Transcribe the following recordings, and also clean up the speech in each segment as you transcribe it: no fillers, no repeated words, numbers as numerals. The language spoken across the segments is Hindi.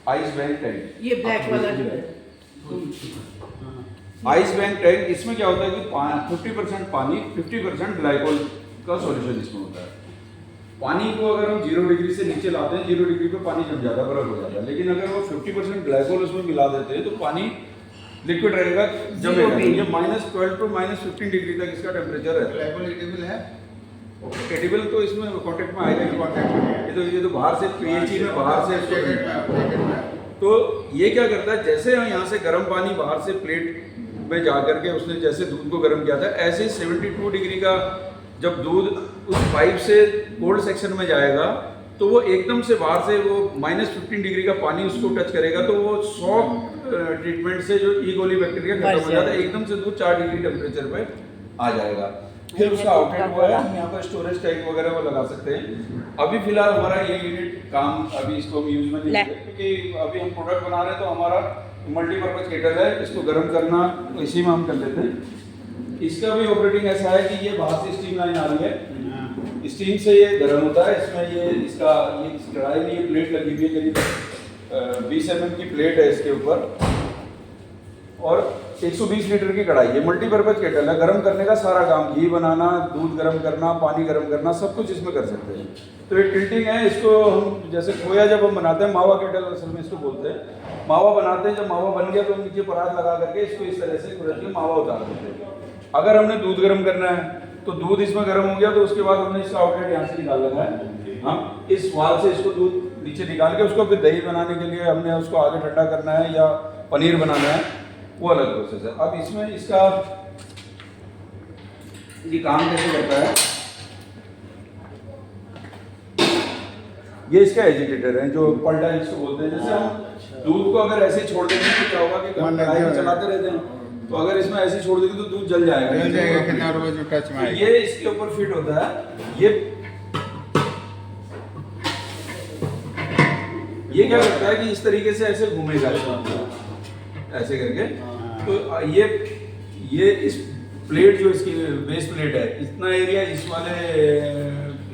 आइस बैंक टैंक, ये ब्लैक वाला जो है आइस बैंक टैंक, इसमें क्या होता है कि 50% पानी 50% ग्लाइकोल का सॉल्यूशन इसमें होता है। पानी को अगर हम 0 डिग्री से नीचे लाते हैं, 0 डिग्री पे पानी जम जाता है, बर्फ हो जाता है, लेकिन अगर वो 50% ग्लाइकोल उसमें मिला देते हैं तो पानी लिक्विड रहेगा, जमेगा। ये -12 to -15 डिग्री तक इसका टेम्परेचर है। ग्लाइकोल एडिबल है? एडिबल तो इसमें कांटेक्ट में आएगा ही, कांटेक्ट में ये तो बाहर से पीएचई में बाहर से इसको, तो ये क्या करता है, जैसे हम यहाँ से गर्म पानी बाहर से प्लेट में जा करके उसने जैसे दूध को गर्म किया था, ऐसे ही 72 डिग्री का जब दूध उस पाइप से कोल्ड सेक्शन में जाएगा तो वो एकदम से बाहर से वो -15 डिग्री का पानी उसको टच करेगा, तो वो सॉफ्ट ट्रीटमेंट से जो ई कोली बैक्टीरिया खत्म हो जाता है, एकदम से दूध 4 डिग्री टेम्परेचर पे आ जाएगा। फिर उसका आउटलेट हुआ है, हम यहाँ पर स्टोरेज टैंक वगैरह वो लगा सकते हैं। अभी फिलहाल हमारा ये यूनिट काम अभी इसको हम यूज में नहीं लेंगे, क्योंकि अभी हम प्रोडक्ट बना रहे हैं, तो हमारा मल्टीपर्पज केटल है, इसको गर्म करना तो इसी में हम कर लेते हैं। इसका भी ऑपरेटिंग ऐसा है कि ये बाहर से स्टीम लाइन आ रही है, स्टीम से ये गर्म होता है। इसमें ये इसका ये कढ़ाई में ये प्लेट लगी हुई है, करीब 20 mm की प्लेट है इसके ऊपर, और 120 लीटर की कढ़ाई है। मल्टीपर्पज केटल है, गर्म करने का सारा काम, घी बनाना, दूध गर्म करना, पानी गर्म करना, सब कुछ इसमें कर सकते हैं। तो ये टिल्टिंग है, इसको हम जैसे खोया जब हम बनाते हैं, मावा केटल असल में इसको बोलते हैं। मावा बनाते हैं, जब मावा बन गया तो हम नीचे परात लगा करके इसको इस तरह से खुरद के मावा उतार देते हैं। अगर हमने दूध गर्म करना है तो दूध इसमें गर्म हो गया, तो उसके बाद हमने इसका आउटलेट यहाँ से निकाल लगा है, हम इस वाल से इसको दूध नीचे निकाल के उसको फिर दही बनाने के लिए हमने उसको आगे ठंडा करना है या पनीर बनाना है, वो अलग प्रोसेस है। अब इसमें इसका ये काम कैसे करता है, ये इसका एजिटेटर है जो पलटा जिसको बोलते हैं। जैसे हम दूध को अगर ऐसे छोड़ देंगे तो क्या होगा कि कढ़ाई में चलाते रहते हैं, तो अगर इसमें ऐसे छोड़ देंगे तो दूध जल जाएगा, कितना रोज टच में ये इसके ऊपर फिट होता है। ये क्या करता है कि इस तरीके से ऐसे घूमेगा ऐसे करके, तो ये इस प्लेट जो इसकी बेस प्लेट है, इतना एरिया इस वाले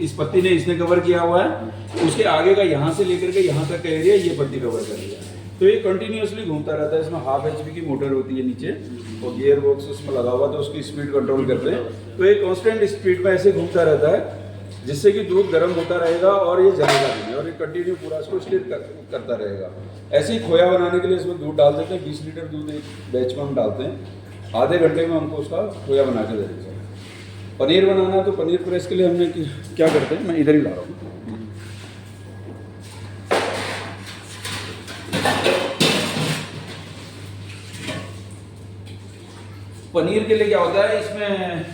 इस पत्ती ने इसने कवर किया हुआ है, उसके आगे का यहाँ से लेकर के यहाँ तक का एरिया ये पत्ती कवर कर दिया है। तो ये कंटिन्यूअसली घूमता रहता है। इसमें 1/2 HP की मोटर होती है नीचे, और गियर बॉक्स उसमें लगा हुआ, तो उसकी स्पीड कंट्रोल करते हैं। तो ये कांस्टेंट स्पीड में ऐसे घूमता रहता है, जिससे कि दूध गर्म होता रहेगा और ये जलेगा नहीं, और ये कंटिन्यू पूरा इसको स्टिर करता रहेगा। ऐसे ही खोया बनाने के लिए इसमें दूध डाल देते हैं, 20 लीटर दूध एक बैच में हम डालते हैं। आधे घंटे में हमको उसका खोया बना के दे देते हैं। पनीर बनाना है तो पनीर प्रेस के लिए हमने क्या करते हैं, मैं इधर ही ला रहा हूँ। पनीर के लिए क्या होता है, इसमें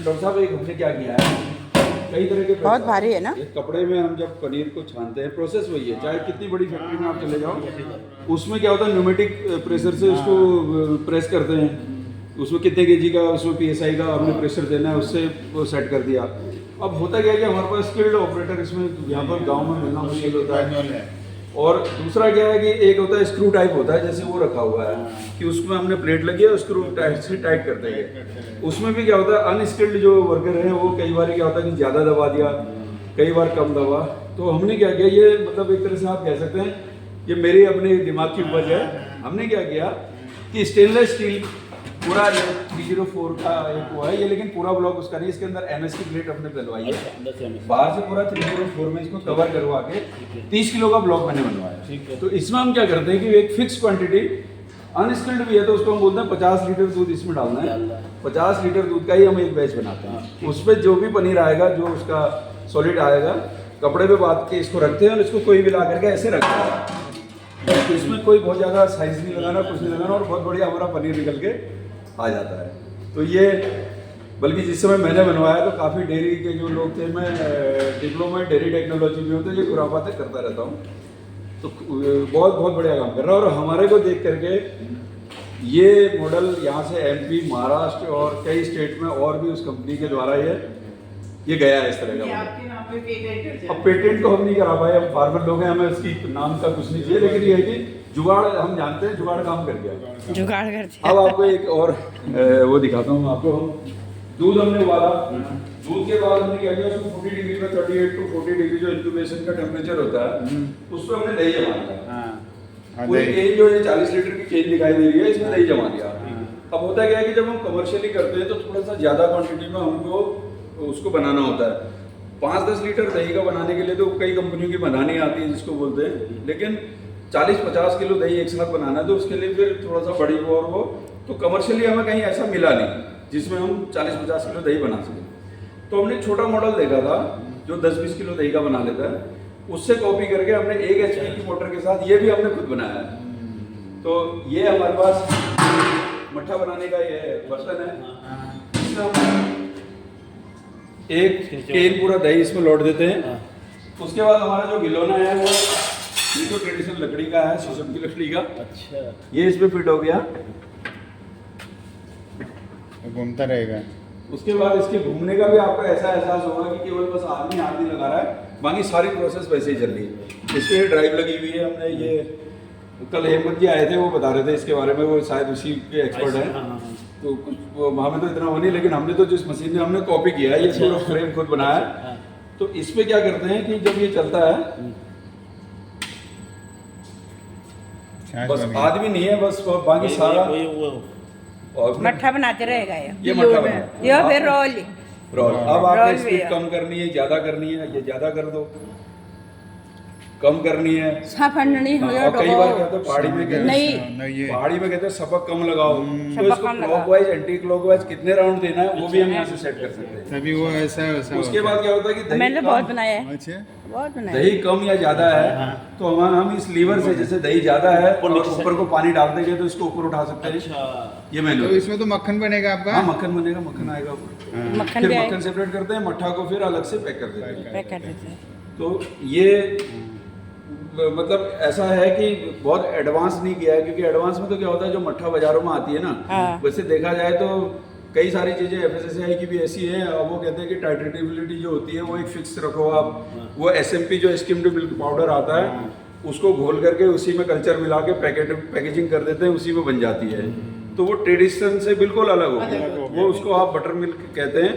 डॉक्टर साहब एक हमने क्या किया है, कई तरह के बहुत भारी है ना, एक कपड़े में हम जब पनीर को छानते हैं, प्रोसेस वही है, चाहे कितनी बड़ी फैक्ट्री में आप चले जाओ, उसमें क्या होता है न्यूमेटिक प्रेशर से उसको प्रेस करते हैं, उसमें कितने केजी का उसमें PSI का हमने प्रेशर देना है, उससे वो सेट कर दिया। अब होता क्या है कि हमारे पास स्किल्ड ऑपरेटर इसमें यहाँ पर गाँव में मिलना मुश्किल होता है। और दूसरा क्या है कि एक होता है स्क्रू टाइप होता है, जैसे वो रखा हुआ है कि उसमें हमने प्लेट लगी है, स्क्रू टाइट से टाइट करते हैं। उसमें भी क्या होता है, अनस्किल्ड जो वर्कर हैं वो कई बार क्या होता है कि ज़्यादा दबा दिया, कई बार कम दबा। तो हमने क्या किया, ये मतलब एक तरह से आप कह सकते हैं ये मेरे अपने दिमाग की उपज है। हमने क्या किया कि स्टेनलेस स्टील पूरा 304 का एक हुआ है ये, लेकिन पूरा ब्लॉक उसका नहीं, इसके अंदर MS की प्लेट हमने डलवाई है, बाहर से पूरा 304 में इसको कवर करवा के 30 किलो का ब्लॉक मैंने बनवाया। तो इसमें हम क्या करते हैं कि एक फिक्स क्वांटिटी, अनस्किल्ड भी है तो उसको हम बोलते हैं 50 लीटर दूध इसमें डालना है, 50 लीटर दूध का ही हम एक बैच बनाते हैं। उस पर जो भी पनीर आएगा, जो उसका सॉलिड आएगा, कपड़े पे बांध के इसको रखते हैं और इसको कोई भी ला करके ऐसे रखता है। तो इसमें कोई बहुत ज़्यादा साइज नहीं लगाना, कुछ नहीं लगाना, और बहुत बढ़िया हमारा पनीर निकल के आ जाता है। तो ये बल्कि जिस समय मैंने बनवाया तो काफ़ी डेयरी के जो लोग थे, मैं डिप्लोमा डेयरी टेक्नोलॉजी में होते, ये खुराफाते करता रहता हूँ, तो बहुत बढ़िया काम कर रहा है। और हमारे को देख करके ये मॉडल यहाँ से MP, महाराष्ट्र और कई स्टेट में और भी उस कंपनी के द्वारा ये गया है इस तरह का। आपके नाम पे पेटेंट है? अब पेटेंट तो हम नहीं करा पाए, हम फार्मर लोग हैं, हमें उसकी नाम का कुछ नहीं चाहिए, लेकिन ये है कि जुगाड़ हम जानते हैं, जुगाड़ काम कर गया, जुगाड़ करते। अब आपको एक और वो दिखाता हूँ आपको। हम दूध हमने उबाला, दूध के बाद हमने क्या किया, उसको 40 डिग्री में 38 to 40 डिग्री जो इंक्यूबेशन का टेम्परेचर होता है, उस पर हमने दही जमा दिया। पूरी दही। केन जो ये 40 लीटर की केन दिखाई दे रही है, इसमें दही जमा दिया। अब होता क्या है कि जब हम कमर्शियली करते हैं तो थोड़ा सा ज़्यादा क्वांटिटी में हमको उसको बनाना होता है। 5-10 लीटर दही का बनाने के लिए तो कई कंपनियों की बनानी आती है जिसको बोलते हैं, लेकिन 40-50 किलो दही एक साथ बनाना है तो उसके लिए फिर थोड़ा सा बड़ी वो और वो, तो कमर्शियली हमें कहीं ऐसा मिला नहीं जिसमें हम 40-50 किलो दही बना सकें। तो हमने छोटा मॉडल देखा था जो 10-20 किलो दही का बना लेता है, उससे कॉपी करके हमने 1 HP की मोटर के साथ ये भी हमने खुद बनाया है। तो ये हमारे पास मट्ठा बनाने का ये बर्तन है, इसमें हम एक केन पूरा दही इसमें लौट देते हैं। उसके बाद हमारा जो गिलोना है वो ये तो ट्रेडिशनल लकड़ी का है, शीशम की लकड़ी का। अच्छा, ये इसमें फिट हो गया। घूमता रहेगा। उसके बाद इसके घूमने का भी आपको ऐसा एहसास होगा कि केवल बस आदमी हाथ नहीं लगा रहा है, बाकी सारी प्रोसेस वैसे ही चल रही है। इसके ड्राइव लगी हुई है। हमने ये कल हेमंत जी आए थे, वो बता रहे थे इसके बारे में, वो शायद उसी के एक्सपर्ट हाँ, हैं। हाँ, हाँ। तो कुछ हमें तो इतना हो नहीं, लेकिन हमने तो जिस मशीन में हमने कॉपी किया है, ये पूरा फ्रेम खुद बनाया है। हाँ। तो इस पे क्या करते हैं कि जब ये चलता है, छाछ बस बन गया। आदमी नहीं है, बस बाकी सारा वो और मट्ठा बनाते रहेगा ये मट्ठा बना ये फिर रोल रोल। अब आपने रोल भी स्पीड है। कम करनी है, ज्यादा करनी है, ये ज्यादा कर दो, कम करनी है। साफंडनी हो और कई बार कहते हैं पहाड़ी में कहते हैं, नहीं। ये पहाड़ी में कहते हैं सबक कम लगाओ, तो सबक इसको कम लगाओ। क्लॉकवाइज एंटी क्लॉकवाइज कितने राउंड देना है वो भी हम यहाँ से सेट कर सकते हैं। तभी वो ऐसा वैसा उसके होता बाद क्या होता है कि दही मैंने कम- बहुत बनाया है, अच्छा, बहुत बनाया दही कम या ज्यादा है तो हम इस लीवर से, जैसे दही ज्यादा है ऊपर और नीचे से- ऊपर को पानी डाल देंगे तो इसको ऊपर उठा सकते हैं। अच्छा, ये मैंने तो इसमें तो मक्खन बनेगा आपका। हाँ, मक्खन बनेगा, मक्खन आएगा ऊपर। हाँ। मक्खन फिर भी मक्खन सेपरेट करते हैं, मट्ठा को फिर अलग से पैक कर देते हैं। पैक कर देते हैं। तो ये मतलब ऐसा है कि बहुत एडवांस नहीं किया है, क्योंकि एडवांस में तो क्या होता है जो मट्ठा बाजारों में आती है ना, हाँ। वैसे देखा जाए तो कई सारी चीज़ें FSSAI की भी ऐसी हैं। अब वो कहते हैं कि टाइट्रेटेबिलिटी जो होती है वो एक फिक्स रखो आप। वो SMP जो स्किम्ड मिल्क पाउडर आता है उसको घोल करके उसी में कल्चर मिला के पैकेजिंग कर देते हैं, उसी में बन जाती है। तो वो ट्रेडिशन से बिल्कुल अलग हो गया। वो उसको आप बटर मिल्क कहते हैं,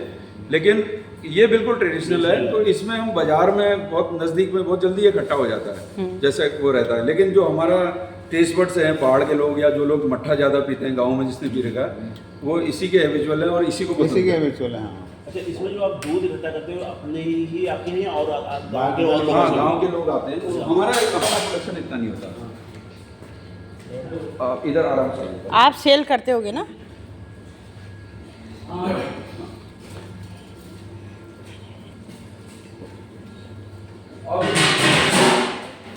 लेकिन ये बिल्कुल ट्रेडिशनल है। तो इसमें हम बाजार में बहुत नज़दीक में बहुत जल्दी इकट्ठा हो जाता है, जैसे वो रहता है। लेकिन जो हमारा टेस्ट बड्स हैं, पहाड़ के लोग या जो लोग मट्ठा ज़्यादा पीते हैं, गाँव में जिसने पी रखा है, वो इसी के हैबिचुअल हैं और इसी को इसी पसंद के है। बिचौले। हाँ, अच्छा, इसमें जो आप दूध इकट्ठा करते हो अपने ही आपके नहीं और गाँव के और हाँ, लोगों गाँव के लोग आते हैं। तो हमारा अपना प्रोडक्शन इतना नहीं होता। आप इधर आराम से आइए। आप सेल करते होगे ना?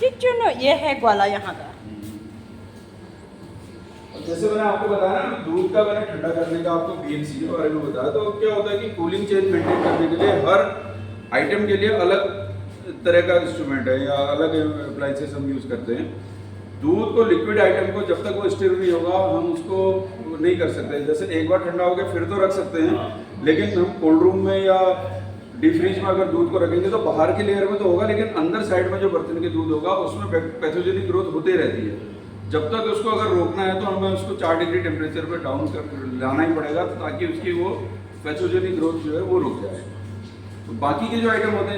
चिचुनो, ये है ग्वाला यहाँ का। जैसे मैंने आपको बताया ना, दूध का मैंने ठंडा करने का आपको BNC के बारे में बताया। तो क्या होता है कि कूलिंग चेन मेंटेन करने के लिए हर आइटम के लिए अलग तरह का इंस्ट्रूमेंट है या अलग अप्लाइंसेस हम यूज़ करते हैं। दूध को, लिक्विड आइटम को जब तक वो स्टिर नहीं होगा हम उसको नहीं कर सकते। जैसे एक बार ठंडा हो गया फिर तो रख सकते हैं, लेकिन हम कोल्ड रूम में या डीप फ्रीज में अगर दूध को रखेंगे तो बाहर की लेयर में तो होगा, लेकिन अंदर साइड में जो बर्तन के दूध होगा उसमें पैथोजेनिक ग्रोथ होती रहती है। जब तक उसको अगर रोकना है तो हमें उसको 4 डिग्री टेम्परेचर पे डाउन कर लाना ही पड़ेगा ताकि उसकी वो पैथोजेनिक ग्रोथ जो है वो रुक जाए। तो बाकी के जो आइटम होते हैं